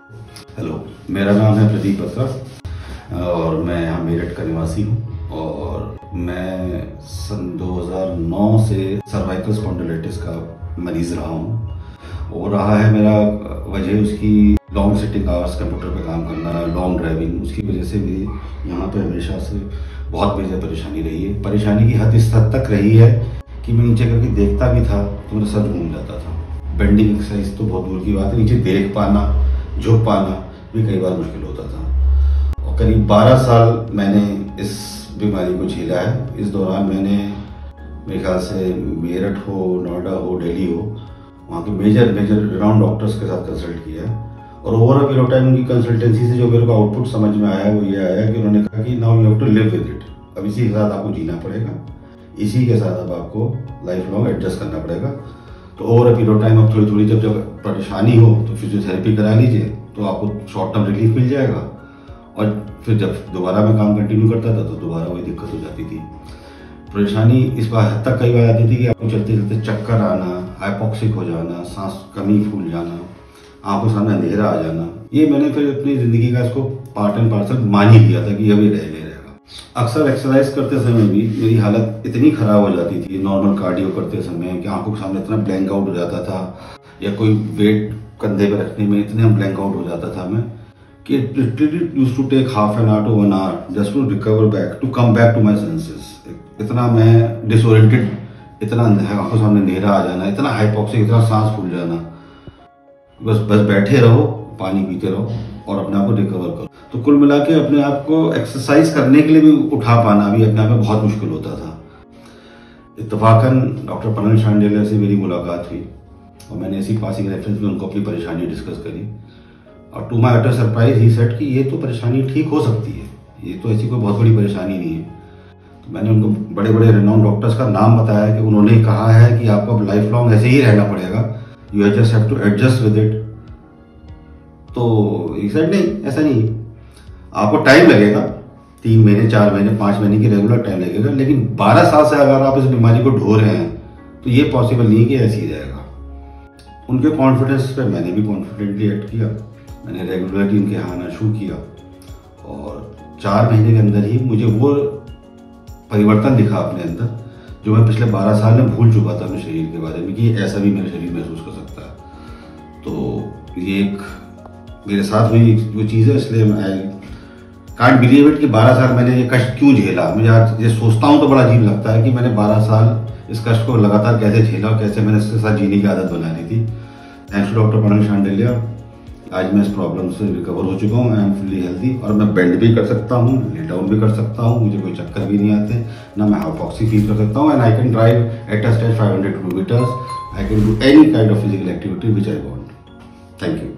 Hello, मेरा नाम है प्रदीप बत्रा और मैं यहाँ मेरठ का निवासी हूँ और मैं सन 2009 से सर्वाइकल स्पॉन्डिलाइटिस का मरीज रहा हूँ। वो रहा है मेरा वजह उसकी लॉन्ग सिटिंग आवर्स, कंप्यूटर पे काम करना, लॉन्ग ड्राइविंग, उसकी वजह से भी यहाँ पे हमेशा से बहुत बड़ी परेशानी रही है। परेशानी की हद इस हद तक रही है कि मैं नीचे करके देखता भी था तो मेरा सर घूम जाता था। बेंडिंग एक्सरसाइज तो बहुत दूर की बात है, नीचे देख पाना, झुक पाना भी कई बार मुश्किल होता था। और करीब 12 साल मैंने इस बीमारी को झेला है। इस दौरान मैंने मेरे ख्याल से मेरठ हो, नोएडा हो, दिल्ली हो, वहाँ के मेजर रिनाउंड डॉक्टर्स के साथ कंसल्ट किया है। और over a period of time उनकी कंसल्टेंसी से जो मेरे को आउटपुट समझ में आया वो ये आया कि उन्होंने कहा कि now you have to live with it. अब इसी के साथ आपको जीना पड़ेगा, इसी के साथ अब आपको लाइफ लॉन्ग एडजस्ट करना पड़ेगा। तो over a period of time अब थोड़ी थोड़ी जब परेशानी हो तो फिजियोथेरेपी करा लीजिए तो आपको शॉर्ट टर्म रिलीफ मिल जाएगा। और फिर जब दोबारा मैं काम कंटिन्यू करता था तो दोबारा वही दिक्कत हो जाती थी। परेशानी इस बार हद तक कई बार आती थी कि आपको चलते चलते चक्कर आना, हाइपोक्सिक हो जाना, सांस कमी फूल जाना, आंखों सामने अंधेरा आ जाना। ये मैंने फिर अपनी जिंदगी का इसको पार्ट एंड पार्सल मान ही लिया था कि अभी रहेगा। अक्सर एक्सरसाइज करते समय भी मेरी हालत इतनी खराब हो जाती थी, नॉर्मल कार्डियो करते समय, कि आंखों के सामने इतना ब्लैंक आउट हो जाता था, या कोई वेट कंधे पे रखने में इतने ब्लैंक आउट हो जाता था मैं कि literally used to take half an hour to 1 hour just to recover back, to come back to my senses. इतना मैं डिसओरिएंटेड, इतना आंखों सामने अंधेरा आ जाना, इतना हाइपोक्सिक, इतना सांस फूल जाना। बस बैठे रहो, पानी पीते रहो और अपने आप को रिकवर करो। तो कुल मिला के अपने आप को एक्सरसाइज करने के लिए भी उठा पाना भी अपने आप में बहुत मुश्किल होता था। इत्तफाकन डॉक्टर पनल शांडिल्या से मेरी मुलाकात हुई और मैंने इसी पासिंग रेफरेंस में उनको अपनी परेशानी डिस्कस करी। और to my utter surprise he said कि ये तो परेशानी ठीक हो सकती है, ये तो ऐसी कोई बहुत बड़ी परेशानी नहीं है। तो मैंने उनको बड़े बड़े रिनाउंड डॉक्टर्स का नाम बताया कि उन्होंने कहा है कि आपको अब लाइफ लॉन्ग ऐसे ही रहना पड़ेगा, you just have to adjust with it. तो ही सेड नहीं, ऐसा नहीं, आपको टाइम लगेगा, 3 महीने, 4 महीने, 5 महीने की रेगुलर टाइम लगेगा, लेकिन 12 साल से अगर आप इस बीमारी को ढो रहे हैं तो ये पॉसिबल नहीं कि ऐसे ही रहेगा। उनके कॉन्फिडेंस पे मैंने भी कॉन्फिडेंटली एक्ट किया। मैंने रेगुलरली उनके यहाँ आना शुरू किया और 4 महीने के अंदर ही मुझे वो परिवर्तन दिखा अपने अंदर जो मैं पिछले 12 साल में भूल चुका था अपने शरीर के बारे में, कि ऐसा भी मेरा शरीर महसूस कर सकता है। तो ये एक मेरे साथ हुई वो चीज़ है, इसलिए आई कांट बिलीव इट कि 12 साल मैंने ये कष्ट क्यों झेला। मुझे आज ये सोचता हूँ तो बड़ा अजीब लगता है कि मैंने 12 साल इस कष्ट को लगातार कैसे झेला और कैसे मैंने इसके साथ जीने की आदत बना ली थी। थैंक्स टू डॉक्टर पनल शांडिल्या, आज मैं इस प्रॉब्लम से रिकवर हो चुका हूँ। आई एम फुली हेल्दी और मैं बेंड भी कर सकता हूँ, ले डाउन भी कर सकता हूँ, मुझे कोई चक्कर भी नहीं आते, ना मैं हाइपोक्सी फील कर सकता हूँ। And I can drive at a stage 500 kilometres. I can do any kind of physical activity which I want. Thank you.